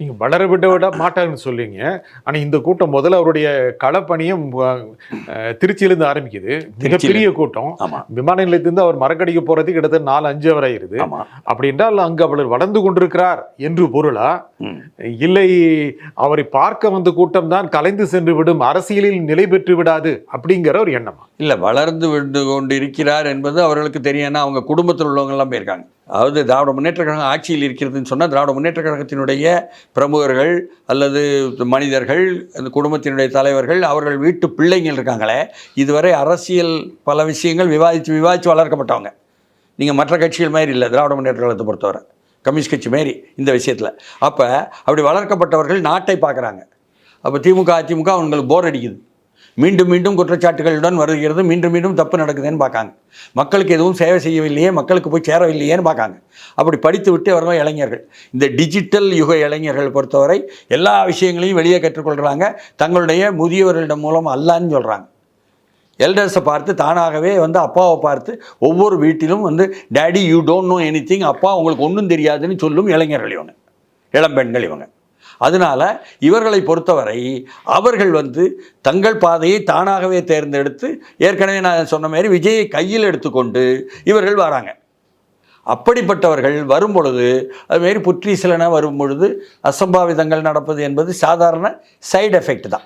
நீங்க வளர விட மாட்டாங்கன்னு சொல்றீங்க. ஆனா இந்த கூட்டம் முதல்ல அவருடைய களப்பணியும் திருச்சியிலிருந்து ஆரம்பிக்குது. மிகப்பெரிய கூட்டம். ஆமா. விமான நிலையத்திலிருந்து அவர் மரக்கடிக்க போறதுக்கு கிட்டத்தட்ட 4, 5 ஹவர் ஆயிருது. ஆமா. அப்படி என்றால் அங்கு அவர் வளர்ந்து கொண்டிருக்கிறார் என்று பொருளா? இல்லை அவரை பார்க்க வந்த கூட்டம் தான் கலைந்து சென்று விடும், அரசியலில் நிலை பெற்று விடாது அப்படிங்கிற ஒரு எண்ணமா? இல்லை, வளர்ந்து விட்டு கொண்டு இருக்கிறார் என்பது அவர்களுக்கு தெரியும். ஏன்னா அவங்க குடும்பத்தில் உள்ளவங்கெல்லாம் போயிருக்காங்க. அதாவது திராவிட முன்னேற்ற கழகம் ஆட்சியில் இருக்கிறதுன்னு சொன்னால் திராவிட முன்னேற்ற கழகத்தினுடைய பிரமுகர்கள் அல்லது மனிதர்கள், அந்த குடும்பத்தினுடைய தலைவர்கள், அவர்கள் வீட்டு பிள்ளைங்கள் இருக்காங்களே, இதுவரை அரசியல் பல விஷயங்கள் விவாதித்து வளர்க்கப்பட்டவங்க. நீங்கள் மற்ற கட்சிகள் மாதிரி இல்லை, திராவிட முன்னேற்ற கழகத்தை பொறுத்தவரை கம்யூனிஸ்ட் கட்சி மாரி இந்த விஷயத்தில். அப்போ அப்படி வளர்க்கப்பட்டவர்கள் நாட்டை பார்க்குறாங்க. அப்போ திமுக அதிமுக அவங்களுக்கு போர் அடிக்குது. மீண்டும் மீண்டும் குற்றச்சாட்டுகளுடன் வருகிறது, மீண்டும் மீண்டும் தப்பு நடக்குதுன்னு பார்க்காங்க. மக்களுக்கு எதுவும் சேவை செய்யவில்லையே, மக்களுக்கு போய் சேரவில்லையேன்னு பார்க்காங்க. அப்படி படித்து விட்டு வரவங்க இளைஞர்கள். இந்த டிஜிட்டல் யுக இளைஞர்கள் பொறுத்தவரை எல்லா விஷயங்களையும் வெளியே கற்றுக்கொள்கிறாங்க. தங்களுடைய முதியவர்களிடம் மூலம் அல்லான்னு சொல்கிறாங்க. எல்டர்ஸை பார்த்து தானாகவே அப்பாவை பார்த்து ஒவ்வொரு வீட்டிலும் daddy you don't know any thing, அப்பா உங்களுக்கு ஒன்றும் தெரியாதுன்னு சொல்லும் இளைஞர்கள் இவங்க, இளம்பெண்கள் இவங்க. அதனால் இவர்களை பொறுத்தவரை அவர்கள் தங்கள் பாதையை தானாகவே தேர்ந்தெடுத்து, ஏற்கனவே நான் சொன்ன மாதிரி விஜயை கையில் எடுத்துக்கொண்டு இவர்கள் வராங்க. அப்படிப்பட்டவர்கள் வரும்பொழுது அதுமாரி புற்றீசலென வரும்பொழுது அசம்பாவிதங்கள் நடப்பது என்பது சாதாரண சைடு எஃபெக்ட் தான்.